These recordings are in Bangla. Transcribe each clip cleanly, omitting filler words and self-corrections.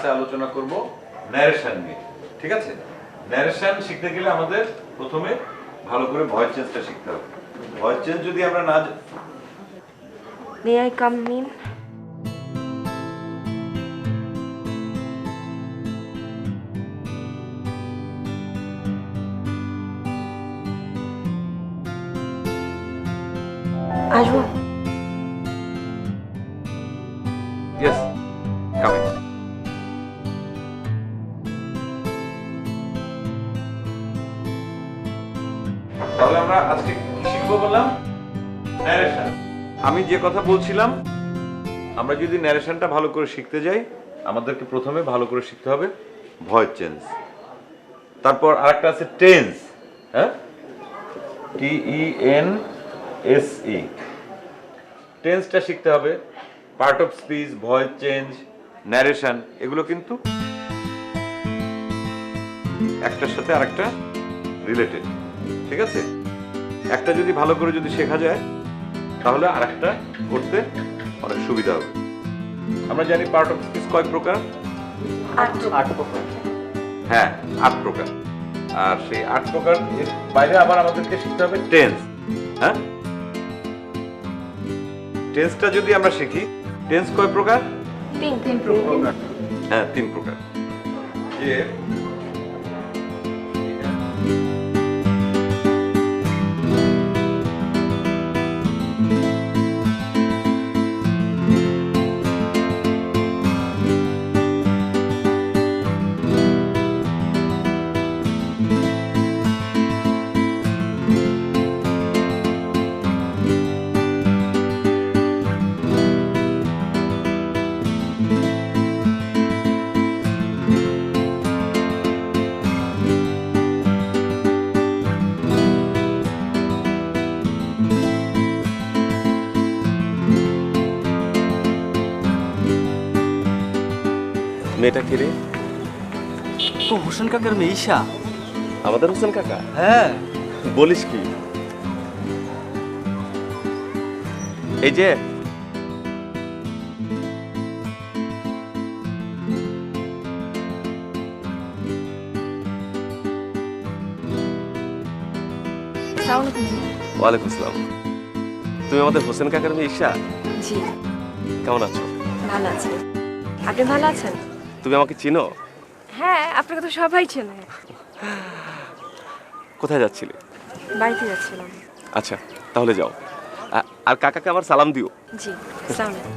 ক্লাসে আলোচনা করব ন্যারেশন নিয়ে। ঠিক আছে? ন্যারেশন শিখতে গেলে আমাদের প্রথমে ভালো করে ভয়েস চেঞ্জটা শিখতে হবে। ভয়েস চেঞ্জ যদি আমরা না মে আই কাম ইন? আসবো? Yes, coming. তাহলে আমরা আজকে কি শিখবো বললাম? ন্যারেশন। আমি যে কথা বলছিলাম, আমরা যদি ন্যারেশনটা ভালো করে শিখতে যাই, আমাদেরকে প্রথমে ভালো করে শিখতে হবে ভয়েস চেঞ্জ। তারপর আরেকটা আছে টেন্স। হ্যাঁ, TENSE। টেন্সটা শিখতে হবে। Part of speech, voice change, narration, এগুলো কিন্তু একটার সাথে আরেকটা রিলেটেড। ঠিক আছে? একটা যদি ভালো করে যদি শেখা যায় তাহলে আরেকটা করতে অনেক সুবিধা হবে। আমরা জানি পার্ট অফ স্পিচ কয় প্রকার? 8 প্রকার। হ্যাঁ, 8 প্রকার। আর সেই 8 প্রকার এর বাইরে আবার আমাদেরকে শিখতে হবে টেন্স। হ্যাঁ, টেন্সটা যদি আমরা শিখি, টেন্স কয় প্রকার? 3 প্রকার। হ্যাঁ, 3 প্রকার। যে মেয়েটা কে রে? তো হোসেন কাকার মেয়ে ঈশা। আমাদের হোসেন কাকা? হ্যাঁ। বলিস কি? এই যে ওয়ালাইকুম আসসালাম। তুমি আমাদের হোসেন কাকার মেয়ে ঈশা? জি। কেমন আছো? ভালো আছি। আপনি ভালো আছেন? তুমি আমাকে চিনো? হ্যাঁ, আপনাকে তো সবাই চেনে। কোথায় যাচ্ছিলে? বাড়িতে যাচ্ছিলাম। আচ্ছা, তাহলে যাও। আর কাকাকে আমার সালাম দিও। জি, আসসালামু আলাইকুম।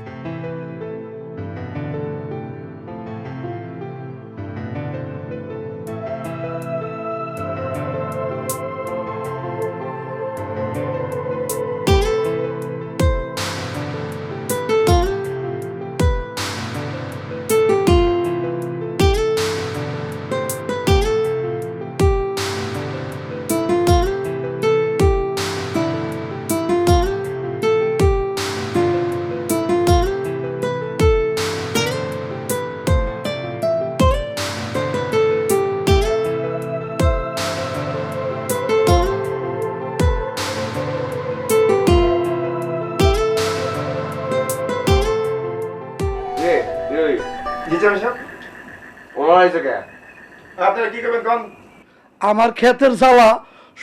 আমার ক্ষেতের জ্বালা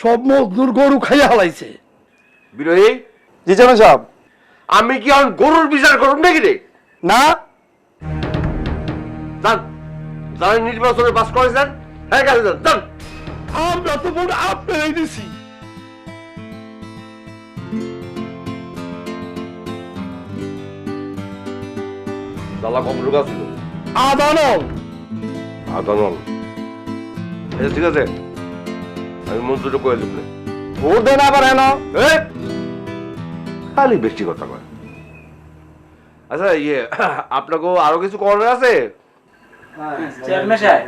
সব মজদুর গরু খাইয়া হালাইছে। বিরোহী জি জামাই সাহেব। আমি কি এখন গরুর বিচার করুন নাকি রে? না, যান, যারা নির্বাচনে পাস করেছেন হ্যাঁ কাছে যান, যান। আমরা তো ভোট আপনারাই দিছি। জ্বালা কম রোগা ছিল আদানত আদানল। আচ্ছা ঠিক আছে, আমি মন্ত্রটা করে দেব। ভোট দেন আবার হেন। খালি বেশি কথা কয়। আচ্ছা ইয়ে, আপনাকে আরো কিছু করার আছে? চেয়ারম্যান সাহেব,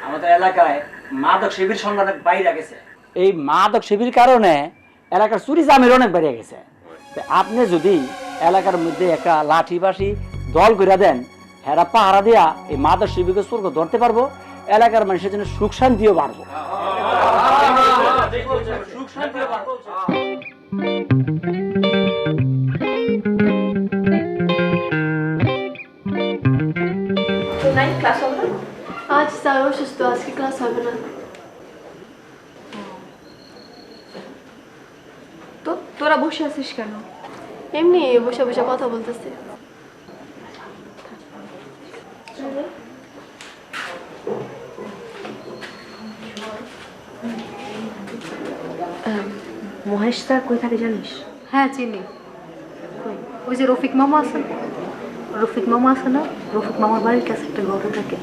আমাদের এলাকায় মাদক শিবির সংগঠন বাইরে গেছে। এই মাদক শিবির কারণে এলাকার চুরি জামির অনেক বেড়ে গেছে। আপনি যদি এলাকার মধ্যে একটা লাঠি বাসি দল করে দেন, হেরা পাহারা দিয়া এই মাদক শিবিরকে চোরকে ধরতে পারবো, এলাকার মানুষের জন্য সুখ শান্তিও বাড়বো। ক্লাস স্যার অসুস্থ, আজকে ক্লাস হবে না। তো তোরা বসে আছিস কেন? এমনি বসে বসে কথা বলতেছি। মহেশ স্যার কই থাকে জানিস? হ্যাঁ চিনি। ওই যে রফিক মামা আছে না, রফিক মামা আছে না, রফিক মামার বাড়ির কাছে একটা ঘর থাকে।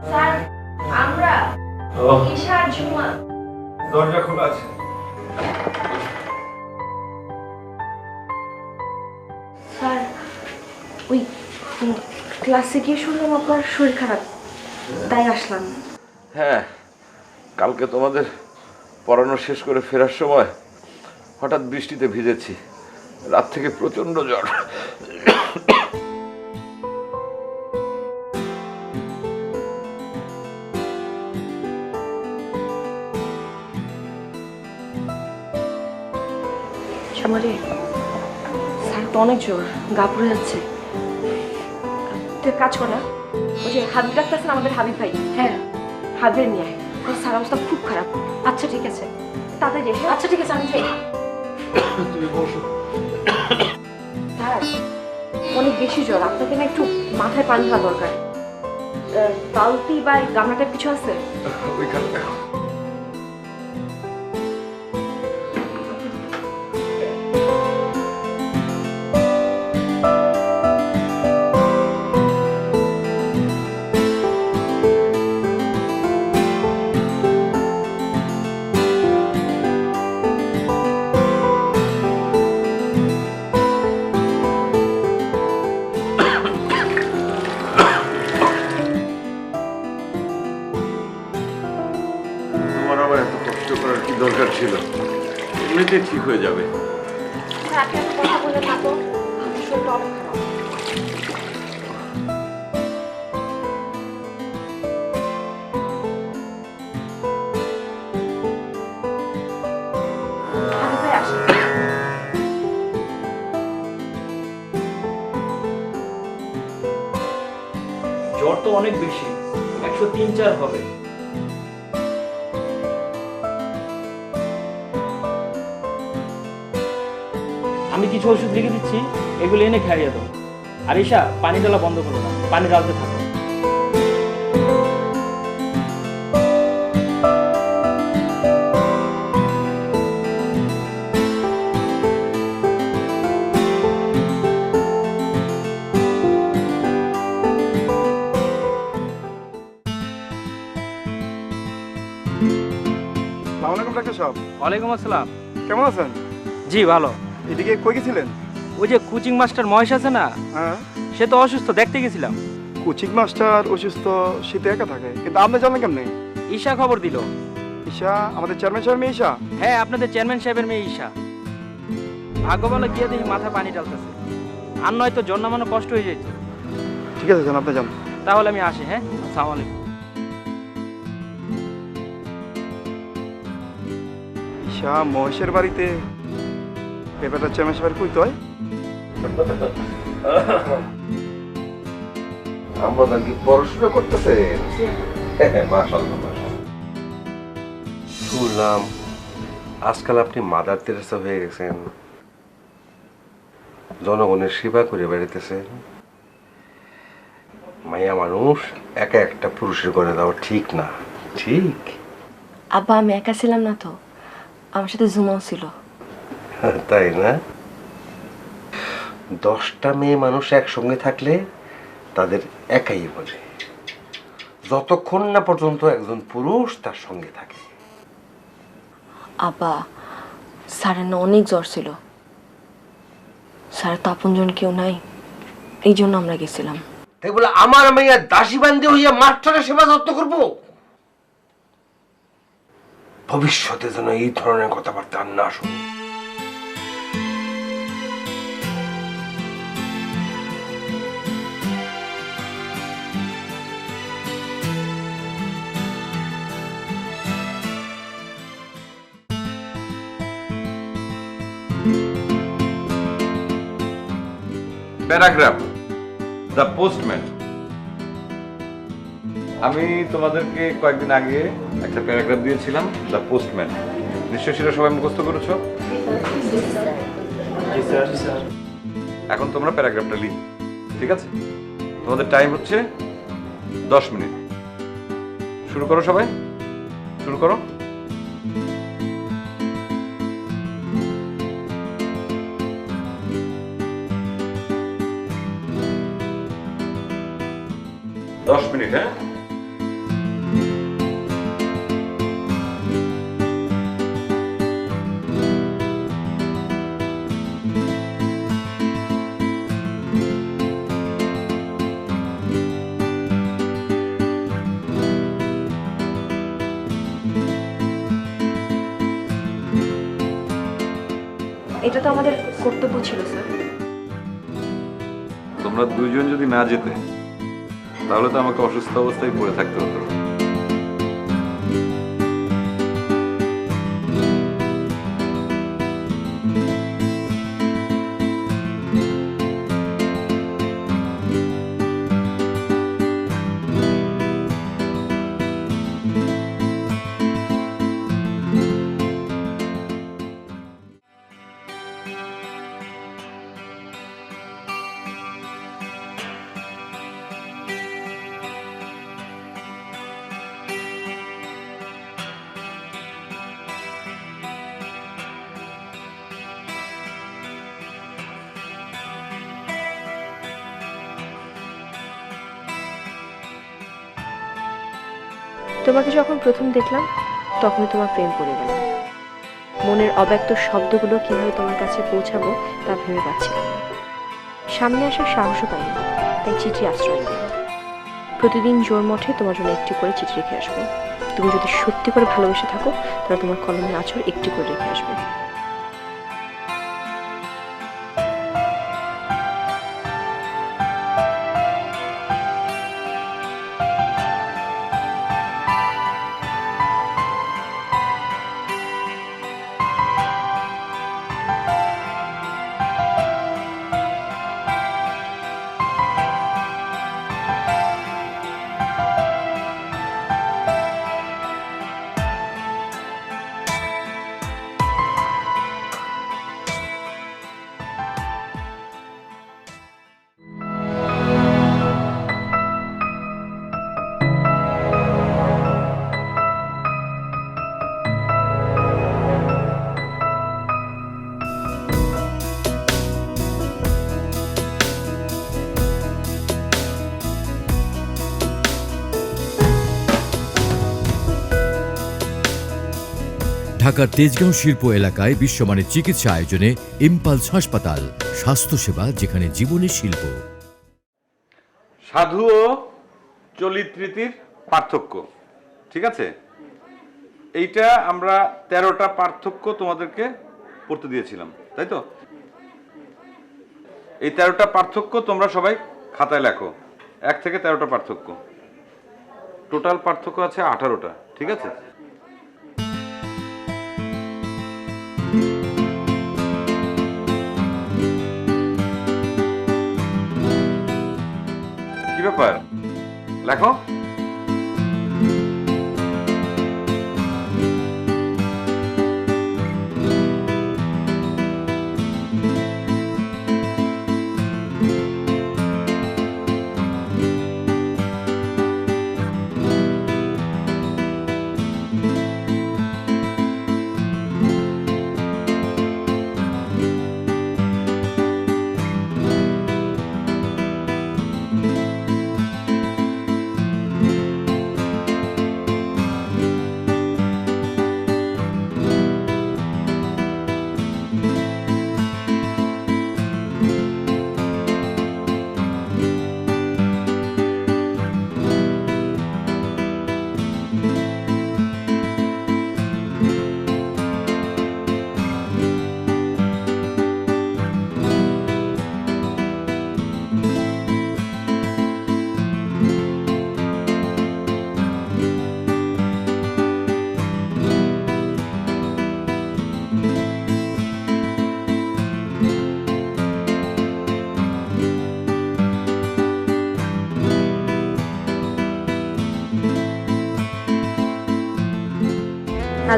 স্যার আমরা ঈশা আর ঝুমা। দরজা খোলা আছে। স্যার ওই ক্লাসে গিয়ে শুনলাম আপনার শরীর খারাপ, তাই আসলাম। হ্যাঁ, কালকে তোমাদের পড়ানো শেষ করে ফেরার সময় হঠাৎ বৃষ্টিতে ভিজেছি, রাত থেকে প্রচন্ড জ্বর। ঝুমারে, স্যার তো অনেক জোর, গা পুড়ে যাচ্ছে। তুই এক কাজ কর না, ওই যে হাবিব ডাক্তার আছেন আমাদের হাবিব ভাই, হ্যাঁ হাবিবের নিয়ে আয়। ওর স্যার অবস্থা খুব খারাপ। আচ্ছা ঠিক আছে, তাড়াতাড়ি এসে। আচ্ছা ঠিক আছে আমি যাই। তুমি বসো। স্যার অনেক বেশি জ্বর, আপনাকে না একটু মাথায় পানি দেওয়া দরকার। বালতি বা গামলাটা কিছু আছে? ওইখানে দেখো। তোমার আবার এত কষ্ট করার কি দরকার ছিল? এমনিতে ঠিক হয়ে যাবে। স্যার আপনি এত কথা বলে থাকো, আমার শরীরটা অনেক খারাপ। হাবিব ভাই আসেন। জ্বর তো অনেক বেশি, 103-4 হবে। আমি কিছু ওষুধ লিখে দিচ্ছি, এগুলো এনে খাইয়ে দাও। আর ঈশা, পানি ঢালা বন্ধ করো না, পানি ঢালতে থাকো। সালাম আলাইকুম ডাক্তার সাহেব, ওয়ালাইকুম আসসালাম। কেমন আছেন? জি ভালো। এদিকে কই গেছিলেন? ওই যে কোচিং মাস্টার মহেশ আছে না, হ্যাঁ, সে তো অসুস্থ, দেখতে গেছিলাম। কোচিং মাস্টার অসুস্থ, শীতে একা থাকে, কিন্তু আপনি জানেন কেমনে? ঈশা খবর দিল। ঈশা আমাদের চেয়ারম্যান সাহেব মেয়ে ঈশা? হ্যাঁ, আপনাদের চেয়ারম্যান সাহেবের মেয়ে ঈশা। ভাগ্য ভালো গিয়ে দেখি মাথা পানি ডালতেছে, আর নয়তো জন্ম মানে কষ্ট হয়ে যেত। ঠিক আছে, যান, আপনি যান। তাহলে আমি আসি। হ্যাঁ, আসসালামু আলাইকুম। ঈশা মহেশের বাড়িতে, ব্যাপারটা চেয়ারম্যান সাহেবের কইতে হয়। আমরা কি পড়াশোনা করতেছে? মাশাআল্লাহ মাশাআল্লাহ। শুনলাম আজকাল আপনি মাদার তেরেসা হয়ে গেছেন, জনগণের সেবা করে বেড়াইতেছেন। মাইয়া মানুষ একা একটা পুরুষের করে দেওয়া ঠিক না। ঠিক? আব্বা আমি একা ছিলাম না তো, আমার সাথে ঝুমাও ছিল। তাই না? 10টা মেয়ে মানুষ একসঙ্গে থাকলে তাদের একাই বলে, যতক্ষণ না পর্যন্ত একজন পুরুষ তার সঙ্গে থাকে। আব্বা, স্যারের না অনেক জ্বর ছিল, স্যার তো আপনজন কেউ নাই, এই জন্য আমরা গেছিলাম। তাই বলে আমার মেয়ে দাসী বান্ধে হইয়া মাস্টারের সেবা যত্ন করবো? ভবিষ্যতে যেন এই ধরনের কথাবার্তা আর না শুনি। Paragraph, the postman. আমি তোমাদেরকে কয়েকদিন আগে একটা প্যারাগ্রাফ দিয়েছিলাম, দ্য পোস্টম্যান। নিশ্চয়ই সেটা সবাই মুখস্থ করেছো? এখন তোমরা প্যারাগ্রাফটা লিখ, ঠিক আছে? তোমাদের টাইম হচ্ছে 10 মিনিট। শুরু করো সবাই, শুরু করো। দশ মিনিট, হ্যাঁ? এটা তো আমাদের কর্তব্য ছিল স্যার। তোমরা দুইজন যদি না যেতে তাহলে তো আমাকে অসুস্থ অবস্থায় পড়ে থাকতে হতো। তোমাকে যখন প্রথম দেখলাম তখনই তোমার প্রেম পড়ে গেল। মনের অব্যক্ত শব্দগুলো কিভাবে তোমার কাছে পৌঁছাবো তা ভেবে পাচ্ছিলাম না। সামনে আসার সাহসও পাইনি, তাই চিঠি আশ্রয় নিলাম। প্রতিদিন জোর মঠে তোমার জন্য একটি করে চিঠি রেখে আসবো। তুমি যদি সত্যি করে ভালোবেসে থাকো তাহলে তোমার কলমের আঁচড় একটি করে রেখে আসবে। ঢাকার তেজগাঁও শিল্প এলাকায় বিশ্বমানের চিকিৎসা আয়োজনে ইম্পালস হাসপাতাল, স্বাস্থ্যসেবা যেখানে জীবনের শিল্প। সাধু ও চলিত রীতির পার্থক্য, ঠিক আছে? এইটা আমরা 13টা পার্থক্য তোমাদেরকে পড়তে দিয়েছিলাম, তাই তো? এই 13টা পার্থক্য তোমরা সবাই খাতায় লেখো। 1 থেকে 13টা পার্থক্য, টোটাল পার্থক্য আছে 18টা, ঠিক আছে? কি ব্যাপার, লেখো।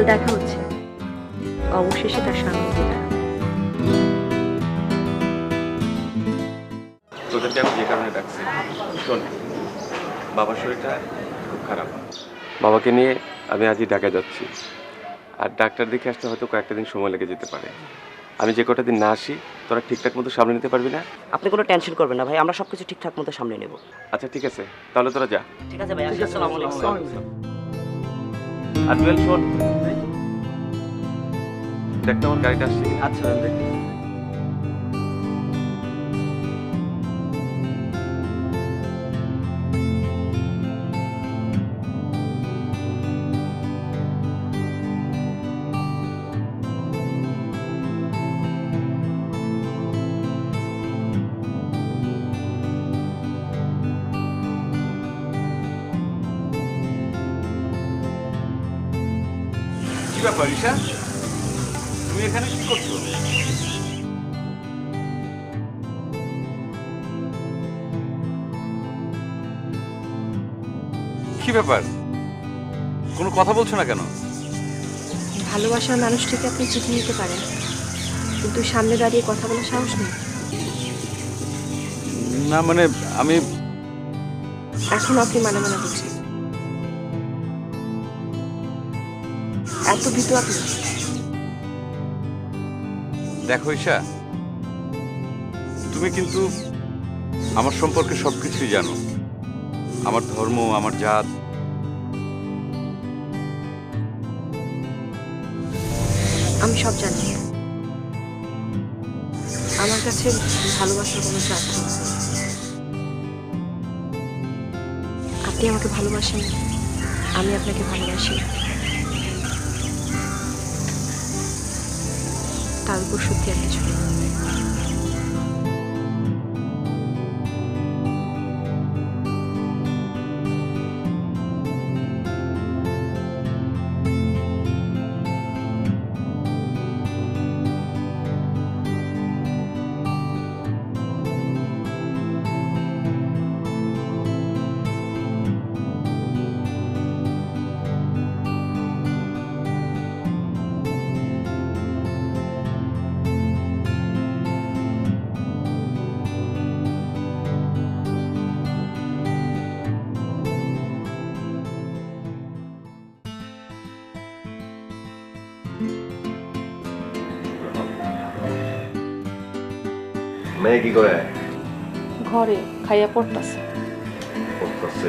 কাল দেখা হচ্ছে। অবশেষে তার সামনে দিয়ে দাঁড়াবো। তোদেরকে আমি যে কারণে ডাকছি, শোন, বাবার শরীরটা খুব খারাপ। বাবাকে নিয়ে আমি আজই ঢাকায় যাচ্ছি, আর ডাক্তার দেখে আসতে হয়তো কয়েকটা দিন সময় লেগে যেতে পারে। আমি যে কটা দিন না আসি, তোরা ঠিকঠাক মতো সামনে নিতে পারবি না? আপনি কোনো টেনশন করবেন না ভাই, আমরা সবকিছু ঠিকঠাক মতো সামলে নেব। আচ্ছা ঠিক আছে, তাহলে তোরা যা। ঠিক আছে ভাই, আসসালামু আলাইকুম। আর জুয়েল শোন, দেখ না আমার গাড়িটা আসছে। আচ্ছা দেখ। কি ব্যাপার ঈশা, তুমি এখানে কি করছো? কি ব্যাপার, কোনো কথা বলছো না কেন? ভালোবাসার মানুষটিকে আপনি চিঠি দিতে পারেন, কিন্তু সামনে দাঁড়িয়ে কথা বলার সাহস নেই। না মানে আমি এখন আপনি মানে মানে বলছেন, এত ভীতু আপনি? দেখো ঈশা, তুমি কিন্তু আমার সম্পর্কে সবকিছুই জানো, আমার ধর্ম, আমার জাত। আমি সব জানি। আমার কাছে ভালোবাসার কোনো জাত নেই। আপনি আমাকে ভালোবাসেন, আমি আপনাকে ভালোবাসি, তার উপর সত্যি আর কিছু নেই। মেয়ে কি করে? ঘরে খাইয়া পড়তাছে। পড়তাছে।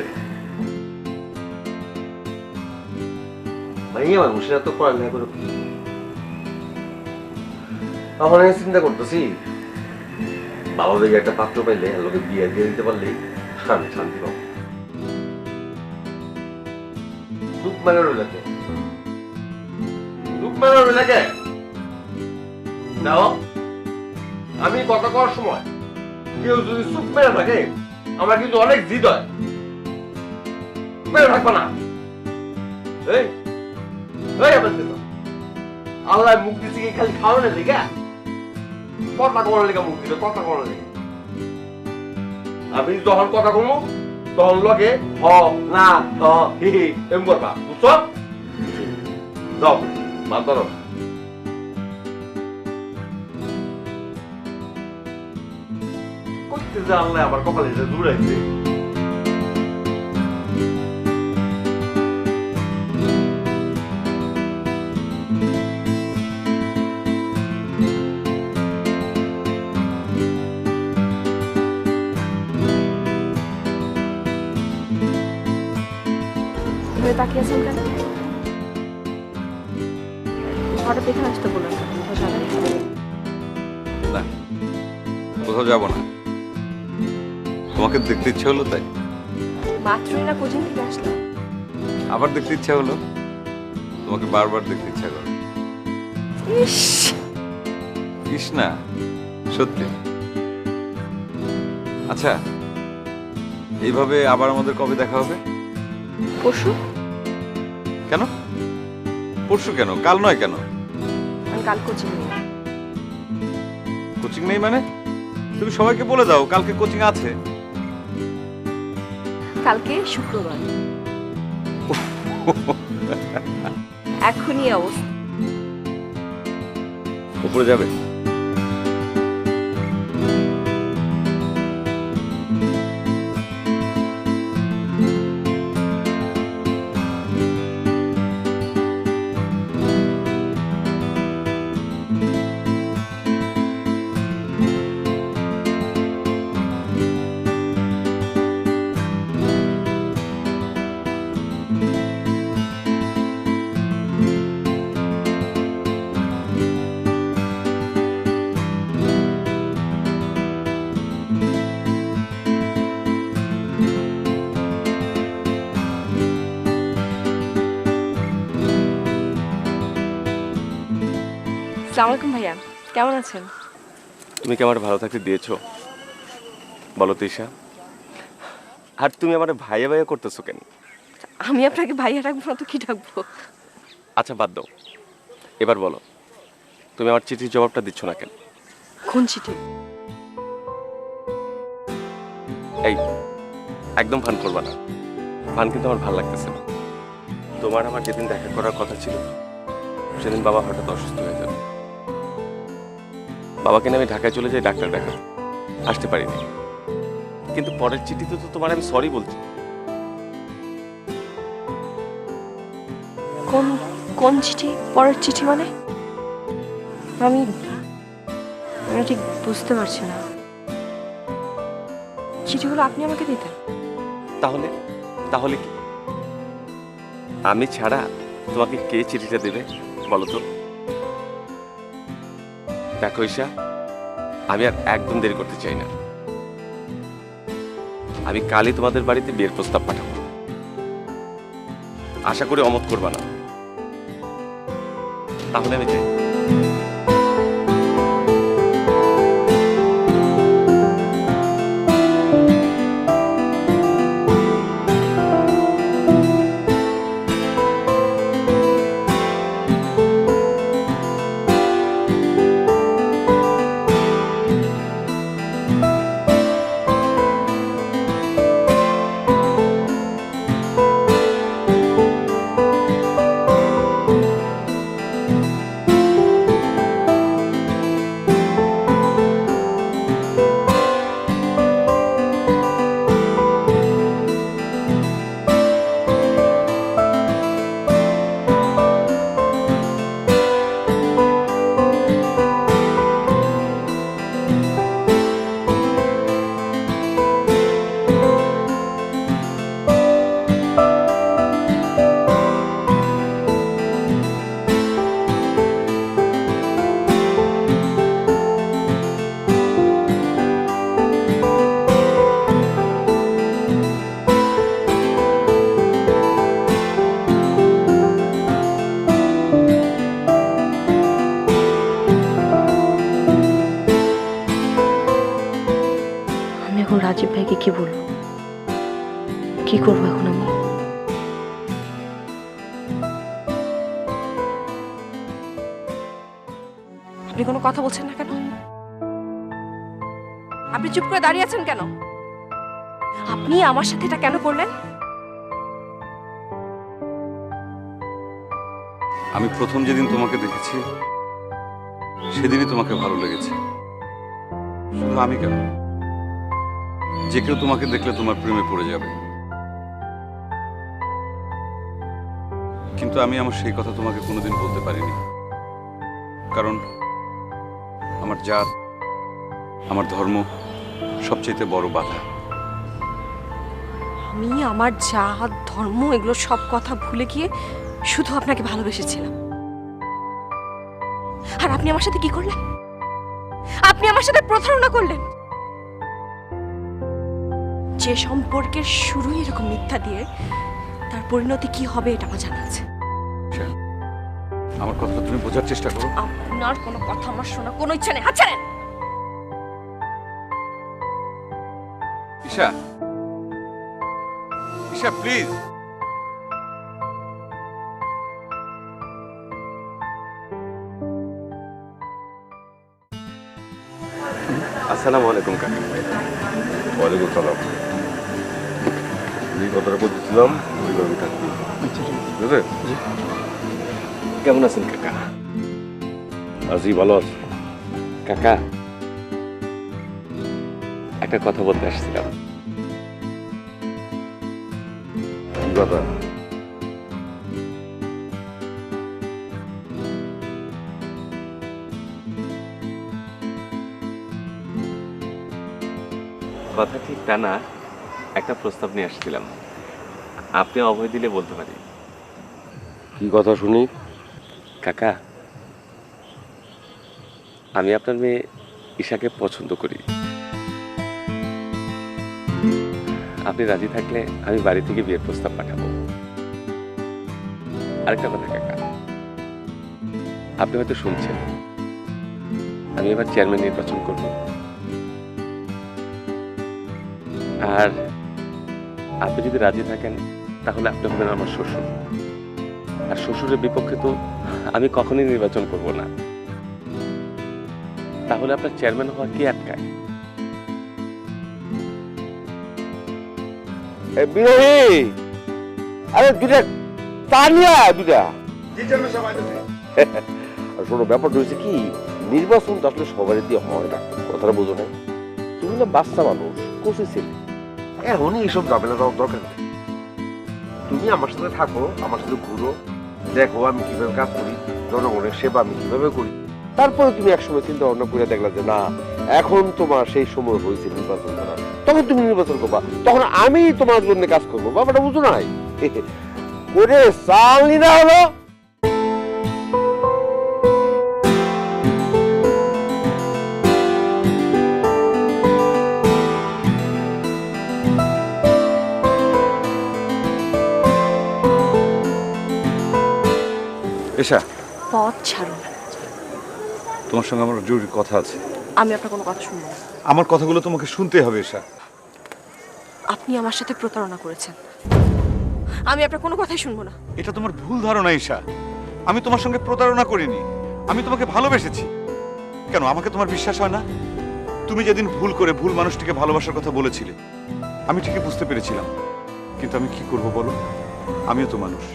মাইয়া মানুষের এত পড়ালেখা করে কি? আমার চিন্তা করতেছি, বাবা বেগে একটা পাত্র পাইলে লোকে বিয়ে দিয়ে দিতে পারলে আমি শান্তি পাবো। চুপ মেরে রইলাকে, চুপ মেরে রইলাকে। নাও, আমি কথা কওয়ার সময় কেউ যদি চুপ মেরে থাকে, আমার কিন্তু অনেক জিদ হয়। মেরে থাকবে না। এই আল্লাহ মুখ দিচ্ছে কি খালি খাওয়ানোর লেগে? কথা করার লেগে মুখ দিবে, কথা করার লেগে। আমি যখন কথা কমু তখন লগে হ না হ হি হি এম করবা, বুঝছো? যাও মাত ধরো। করতে যে আল্লাহ আমার কপালে যে দূরাইছে। তাকিয়ে আছেন কেন? হঠাৎ এখানে আসতে বললেন কেন? কোথাও যাবেন? না, কোথাও যাবো না, তোমাকে দেখতে ইচ্ছে হলো তাই। মাত্রই না কোচিং থেকে আসলাম। আবার দেখতে ইচ্ছা হলো, তোমাকে বারবার দেখতে ইচ্ছা করে। ইস, ইস না, সত্যি। আচ্ছা, এইভাবে আবার আমাদের কবে দেখা হবে? পরশু। কেন পরশু? কেন কাল নয়? কেন? আমি কাল কোচিং নেই। কোচিং নেই মানে? তুমি সবাইকে বলে দাও কালকে কোচিং আছে। কালকে শুক্রবার। এখনই এই অবস্থা। উপরে যাবে? আসসালামু আলাইকুম ভাইয়া, কেমন আছেন? তুমি কি আমার ভালো থাকতে দিয়েছো বলো তো ঈশা? আর তুমি আমার ভাইয়া ভাইয়া করতেছো কেন? আমি আপনাকে ভাইয়া ডাকবো না তো কি ডাকবো? আচ্ছা বাদ দাও, এবার বলো তুমি আমার চিঠির জবাবটা দিচ্ছ না কেন? কোন চিঠি? এই একদম ফান করবা না, ফান কিন্তু আমার ভালো লাগতেছে না। তোমার আমার যেদিন দেখা করার কথা ছিল সেদিন বাবা হঠাৎ অসুস্থ হয়ে যাবে। বাবাকে নিয়ে আমি ঢাকায় চলে যাই ডাক্তার দেখা, আসতে পারিনি। কিন্তু পরের চিঠিতে তো তোমার আমি সরি বলছি। কোন কোন চিঠি? পরের চিঠি মানে? আমি আমি ঠিক বুঝতে পারছি না। চিঠিগুলো আপনি আমাকে দিতেন? তাহলে তাহলে কি আমি ছাড়া তোমাকে কে চিঠিটা দেবে বলো তো? দেখো ঈশা, আমি আর একদম দেরি করতে চাই না। আমি কালই তোমাদের বাড়িতে বিয়ের প্রস্তাব পাঠাবো, আশা করি অমত করবা না। তাহলে আমি যাই। রাজীব ভাইকে কি বলবো? কি করবো এখন আমি? আপনি কোনো কথা বলছেন না কেন? আপনি চুপ করে দাঁড়িয়ে আছেন কেন? আপনি আমার সাথে এটা কেন করলেন? আমি প্রথম যেদিন তোমাকে দেখেছি সেদিনই তোমাকে ভালো লেগেছে। শুধু আমি কেন, যে কেউ তোমাকে দেখলে তোমার প্রেমে পড়ে যাবে। কিন্তু আমি আমার সেই কথা তোমাকে কোনোদিন বলতে পারিনি, কারণ আমার জাত, আমার ধর্ম সবচেয়ে বড় বাধা। আমি আমার জাত, ধর্ম এগুলো সব কথা ভুলে গিয়ে শুধু আপনাকে ভালোবেসেছিলাম। আর আপনি আমার সাথে কি করলেন? আপনি আমার সাথে প্রতারণা করলেন। যে সম্পর্কের শুরুই এরকম মিথ্যা দিয়ে, তার পরিণতি কি হবে এটা আমার জানা আছে। আমার কথা তুমি বোঝার চেষ্টা করো। আপনার কোনো কথা আমার শোনা কোনো ইচ্ছা নেই। হাত ছাড়েন। ঈশা, ঈশা প্লিজ। আসসালামু আলাইকুম কাকা। ওয়ালাইকুম সালাম। যে কথাটা বলতেছিলাম ওইভাবে থাকবি, বুঝলে? কেমন আছেন কাকা? আছি, ভালো আছি। কাকা, একটা কথা বলতে আসছিলাম। কি কথা? কথা ঠিক তা না, একটা প্রস্তাব নিয়ে আসছিলাম। আপনি অভয় দিলে বলতে পারি। কি কথা শুনি? কাকা, আমি আপনার মেয়ে ঈশাকে পছন্দ করি। আপনি রাজি থাকলে আমি বাড়ি থেকে বিয়ের প্রস্তাব পাঠাবো। আরেকটা কথা কাকা, আপনি হয়তো শুনছেন আমি এবার চেয়ারম্যান নির্বাচন করব। আর আপনি যদি রাজি থাকেন তাহলে আপনি হবেন আমার শ্বশুর। আর শ্বশুরের বিপক্ষে তো আমি কখনোই নির্বাচন করব না। তাহলে আপনার চেয়ারম্যান হওয়া কি আটকায়? বিরোহী, আরে দুটা তানিয়া দুটা। শোনো, ব্যাপারটা হয়েছে কি, নির্বাচন তো আসলে সবারই দিয়ে হয় না, কথাটা বোঝো না? তুমি না বাচ্চা মানুষ, কোচে ছেলে, এখনই এইসব ঝামেলা দেওয়ার দরকার নেই। তুমি আমার সাথে থাকো, আমার সাথে ঘুরো, দেখো আমি কিভাবে কাজ করি, জনগণের সেবা আমি কিভাবে করি। তারপরে তুমি একসময় চিন্তা ভাবনা করে দেখলা যে না, এখন তোমার সেই সময় হয়েছে নির্বাচন করা, তখন তুমি নির্বাচন করবা, তখন আমি তোমার জন্য কাজ করবো। ব্যাপারটা বুঝো নাই? করে চালনি না হলো। এশা, পথ ছাড়ুন। তোমার সঙ্গে আমার জরুরি কথা আছে। আমি আপনার কোনো কথা শুনবো না। আমার কথাগুলো তোমাকে শুনতে হবে এশা। আপনি আমার সাথে প্রতারণা করেছেন, আমি আপনার কোনো কথাই শুনবো না। এটা তোমার ভুল ধারণা ঈশা। আমি তোমার সঙ্গে প্রতারণা করিনি, আমি তোমাকে ভালোবেসেছি। কেন আমাকে তোমার বিশ্বাস হয় না? তুমি যেদিন ভুল করে ভুল মানুষটিকে ভালোবাসার কথা বলেছিলে, আমি ঠিকই বুঝতে পেরেছিলাম, কিন্তু আমি কি করব বলো? আমিও তো মানুষ।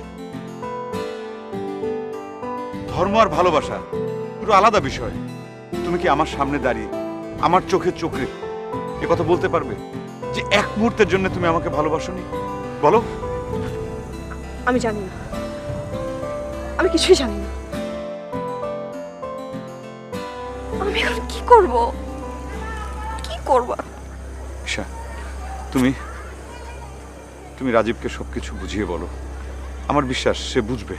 ধর্ম আর ভালোবাসা পুরো আলাদা বিষয়। তুমি কি আমার সামনে দাঁড়িয়ে আমার চোখে চোখ রেখে এ কথা বলতে পারবে যে এক মুহূর্তের জন্য তুমি আমাকে ভালোবাসোনি? বলো। আমি জানি না, আমি কিছুই জানি না। আমি এখন কি করব? কি করব? ঈশা, তুমি তুমি রাজীবকে সবকিছু বুঝিয়ে বলো। আমার বিশ্বাস সে বুঝবে।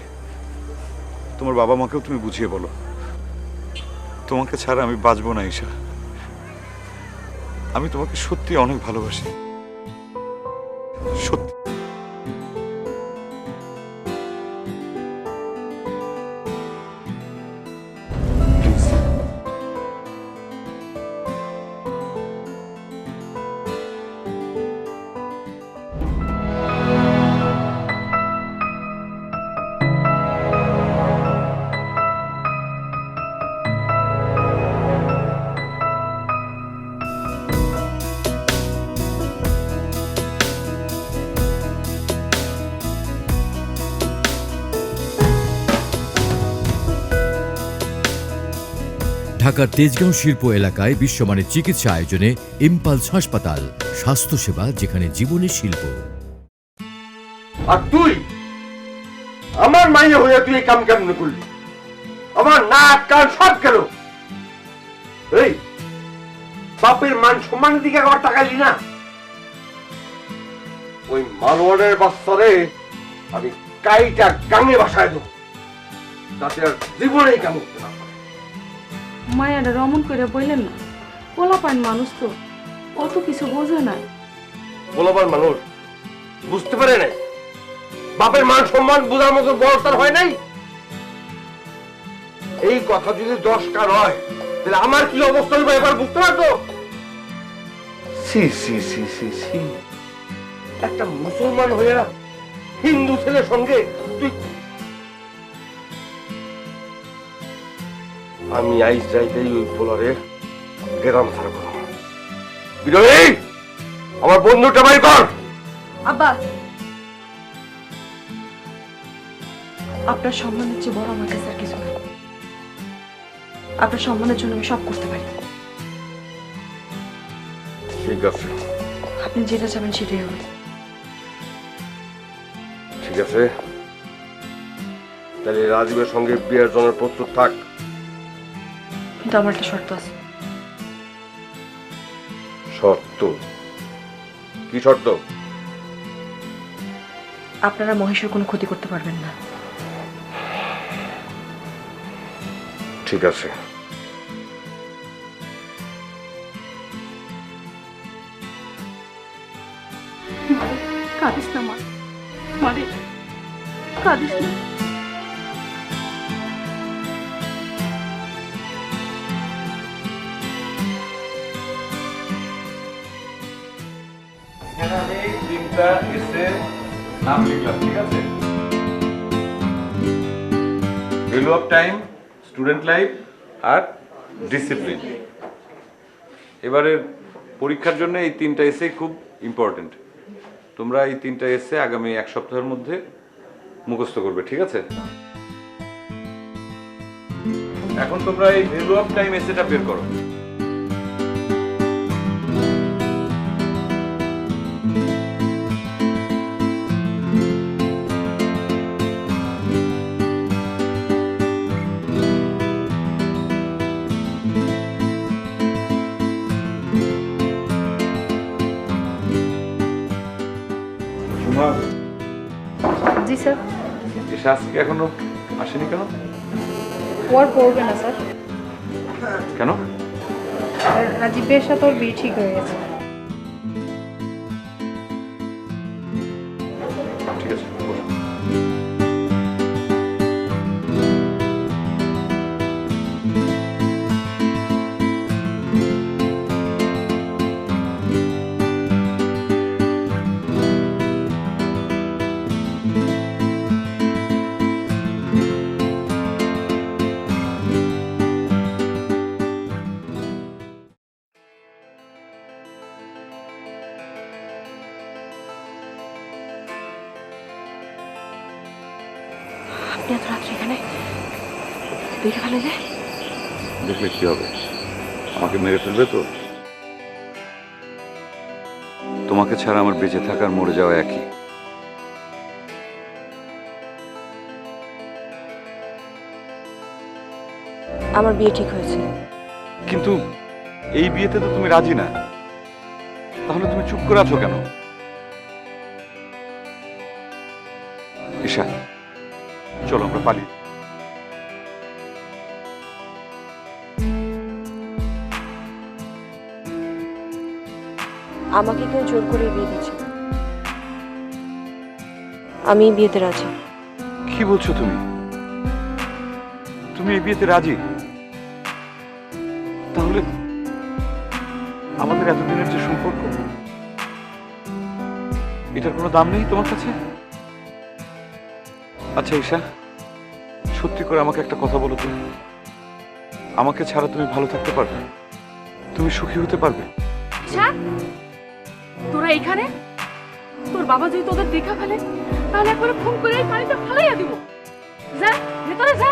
তোমার বাবা মাকেও তুমি বুঝিয়ে বলো। তোমাকে ছাড়া আমি বাঁচবো না ঈশা। আমি তোমাকে সত্যি অনেক ভালোবাসি, সত্যি। ঢাকার তেজগাঁও শিল্প এলাকায় বিশ্বমানের চিকিৎসা আয়োজনে ইম্পালস হাসপাতাল, স্বাস্থ্যসেবা যেখানে জীবনের শিল্প। আর তুই আমার মাইয়া হইয়া তুই এই কাম কেমন করলি? আমার নাক কান সব গেল। এই বাপের মান সম্মানের দিকে আবার তাকাইলি না? ওই মারওয়ারের বাচ্চারে আমি কাইটা গাঙে বাসায় দেবো, তাতে আর জীবনে এই কাম করতে না। মায়াটা রমন করে বললেন না, পোলাপান মানুষ তো অত কিছু বোঝে না। বলবার মানুষ বুঝতে পারে নাই, বাপের মান সম্মান বোঝার মতো বয়স তার হয় নাই। এই কথা যদি 10টা হয় তাহলে আমার কি অবস্থা হইবে এবার বুঝতে পারতো? সি সি সি সি সি, একটা মুসলমান হইয়া হিন্দু ছেলের সঙ্গে তুই। আমি আইস যাইতেই ওই পোলারে গ্রাম ছাড়বো। বিরোহী, আমার বন্ধুটা বাড়ি কর। আব্বা, আপনার সম্মানের চেয়ে বড় আমার কাছে আর কিছু নাই। আপনার সম্মানের জন্য আমি সব করতে পারি। ঠিক আছে, আপনি যেটা চাবেন সেটাই হবে। ঠিক আছে, তাহলে রাজীবের সঙ্গে বিয়ের জন্য প্রস্তুত থাক। কিন্তু আমার একটা শর্ত আছে। শর্ত? কি শর্ত? আপনারা মহেশের কোনো ক্ষতি করতে পারবেন না। ঠিক আছে। কাঁদিস না মা, মারে কাঁদিস না। এখানে আমি 3টা এসে নাম লিখলাম, ঠিক আছে? Value of time, student life আর ডিসিপ্লিন। এবারের পরীক্ষার জন্য এই 3টা এসে খুব ইম্পর্টেন্ট। তোমরা এই 3টা এসে আগামী 1 সপ্তাহের মধ্যে মুখস্থ করবে, ঠিক আছে? এখন তোমরা এই ভ্যালু অফ টাইম এসেটা বের করো। জি স্যার। এসে আজকে এখনো আসেনি কেন? ওর পড়বে না স্যার, কেন? রাজীবের সাথে ওর বিয়ে ঠিক হয়ে গেছে। ঠিক আছে, বসো। আপনি এত রাত্রে এখানে দেখে ফেলে যায়? দেখলে কি হবে? আমাকে মেরে ফেলবে তো? তোমাকে ছাড়া আমার বেঁচে থাকার মরে যাওয়া একই। আমার বিয়ে ঠিক হয়েছে। কিন্তু এই বিয়েতে তো তুমি রাজি না, তাহলে তুমি চুপ করে আছো কেন? ঈশা, চলো আমরা পালিয়ে। আমাকে কেউ জোর করে বিয়ে দিচ্ছে না। আমি বিয়েতে রাজি। কি বলছো তুমি? তুমি এই বিয়েতে রাজি? তাহলে আমাদের এতদিনের যে সম্পর্ক, এটার কোনো দাম নেই তোমার কাছে? আচ্ছা ঈশা, সত্যি করে আমাকে একটা কথা বলো তো, আমাকে ছাড়া তুমি ভালো থাকতে পারবে? তুমি সুখী হতে পারবে? তোরা এখানে? তোর বাবা যদি তোদের দেখা ফেলে তাহলে একবার ফোন করে এই পানিটা ফেলাইয়া দিব। যা ভেতরে যা।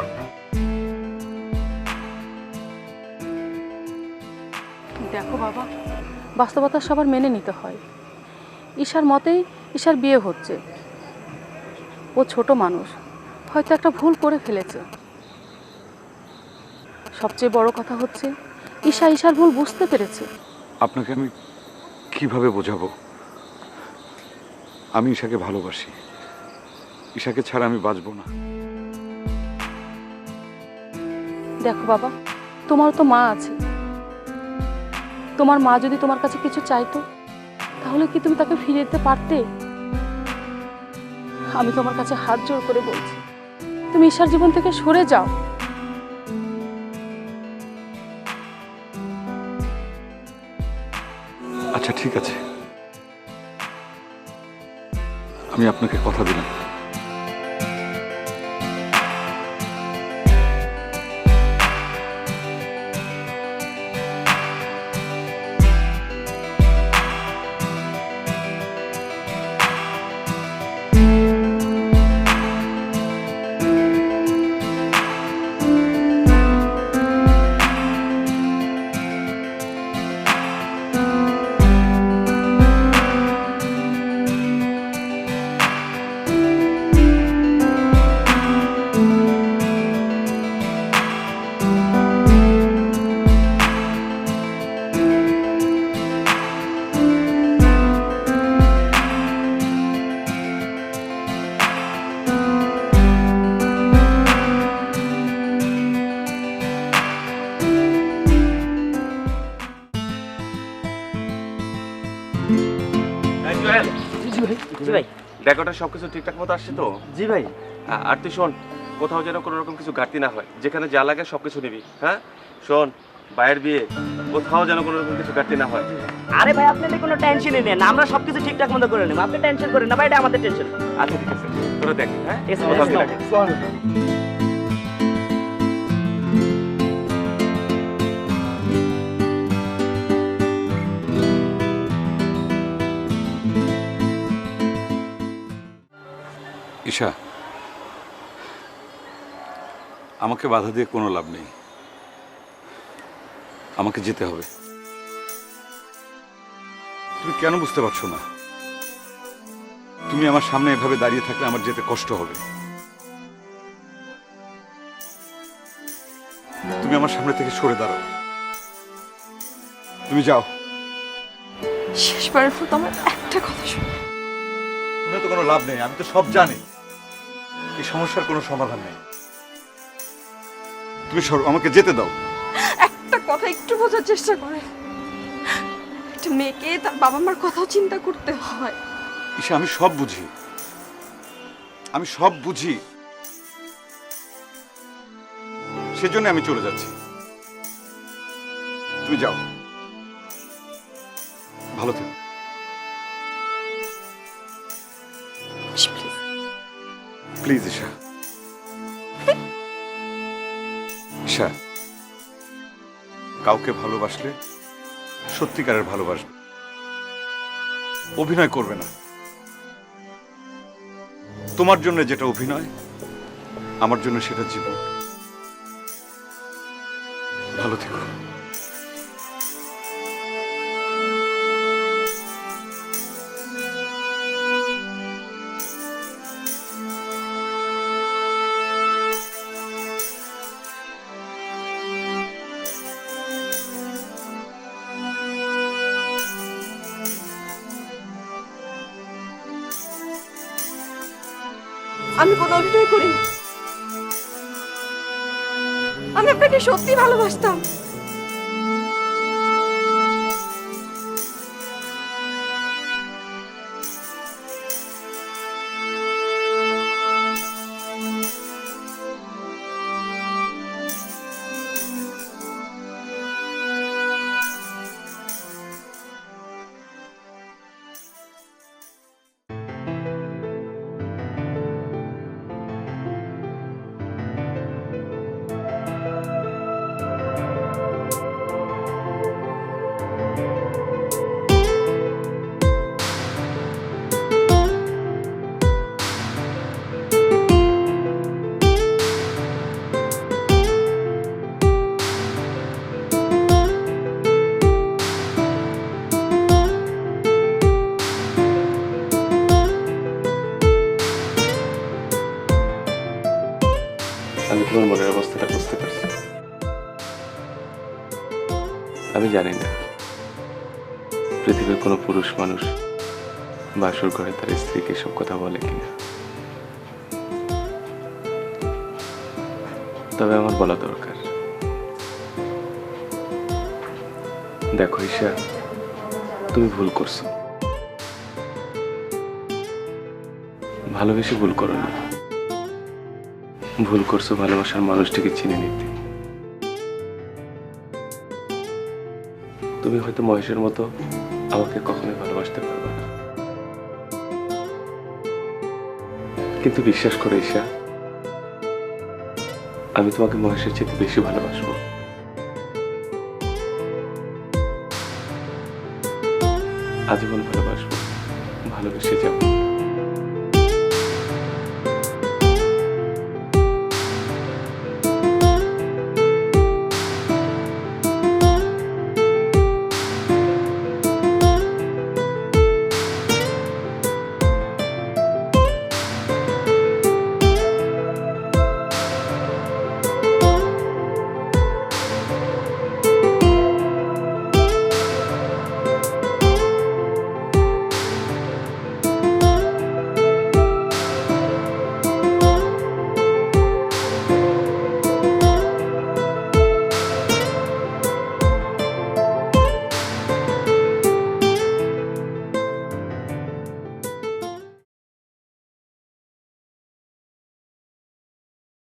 দেখো বাবা, বাস্তবতা সবার মেনে নিতে হয়। ঈশার মতেই ঈশার বিয়ে হচ্ছে। ও ছোট মানুষ, হয়তো একটা ভুল করে ফেলেছে। সবচেয়ে বড় কথা হচ্ছে ঈশা ঈশার ভুল বুঝতে পেরেছে। আপনাকে আমি কিভাবে বোঝাবো? আমি ঈশাকে ভালোবাসি। ঈশাকে ছাড়া আমি বাঁচবো না। দেখো বাবা, তোমারও তো মা আছে। তোমার মা যদি তোমার কাছে কিছু চাইতো তাহলে কি তুমি তাকে ফিরিয়ে দিতে পারতে? আমি তোমার কাছে হাত জোড় করে বলছি, তুমি ঈশার জীবন থেকে সরে যাও। আচ্ছা ঠিক আছে, আমি আপনাকে কথা দিলাম। জুয়েল, জি ভাই। দেখ ওটা সবকিছু ঠিকঠাক মতো আসছে তো? জি ভাই। আর তুই শোন, কোথাও যেন কোনো রকম কিছু ঘাটতি না হয়, যেখানে যা লাগে সবকিছু নিবি। হ্যাঁ শোন, ভাইয়ের বিয়ে, কোথাও যেন কোনো রকম কিছু ঘাটতি না হয়। আরে ভাই আপনি কোনো টেনশনই নেন, আমরা সবকিছু ঠিকঠাক মতো করে নেব, আপনি টেনশন করেন না ভাই, এটা আমাদের টেনশন। আচ্ছা ঠিক আছে, তোরা দেখ। হ্যাঁ ঠিক আছে, কোথাও কি let's লাগে। ঈশা, আমাকে বাধা দিয়ে কোনো লাভ নেই, আমাকে যেতে হবে। তুমি কেন বুঝতে পারছো না? তুমি আমার সামনে এভাবে দাঁড়িয়ে থাকলে আমার যেতে কষ্ট হবে। তুমি আমার সামনে থেকে সরে দাঁড়াও। তুমি যাও। শেষবারের মতো আমার একটা কথা শোনো। শুনে তো কোনো লাভ নেই, আমি তো সব জানি। এই সমস্যার কোনো সমাধান নেই। তুমি সরো, আমাকে যেতে দাও। একটা কথা একটু বোঝার চেষ্টা করে। একটা মেয়েকে তার বাবা মার কথাও চিন্তা করতে হয়। ঈশা, আমি সব বুঝি, আমি সব বুঝি, সেজন্য আমি চলে যাচ্ছি। তুমি যাও, ভালো থেকো। প্লিজ ঈশা। ঈশা, কাউকে ভালোবাসলে সত্যিকারের ভালোবাসবে, অভিনয় করবে না। তোমার জন্য যেটা অভিনয়, আমার জন্য সেটা জীবন। ভালো থেকো। আমি কোনো অভিনয় করিনি, আমি আপনাকে সত্যি ভালোবাসতাম। আমি তোমার মনের অবস্থাটা বুঝতে পারছি। আমি জানি না পৃথিবীর কোনো পুরুষ মানুষ বাসর ঘরে তার স্ত্রীকে সব কথা বলে কিনা, তবে আমার বলা দরকার। দেখো ঈশা, তুমি ভুল করছো, ভালোবেসে ভুল করো না, ভুল করছো ভালোবাসার মানুষটিকে চিনে নিতে। তুমি হয়তো মহেশের মতো আমাকে কখনোই ভালোবাসতে পারবে না, কিন্তু বিশ্বাস করো ঈশা, আমি তোমাকে মহেশের চেয়ে বেশি ভালোবাসবো। আজীবন ভালোবাসবো, ভালোবেসে যাবো।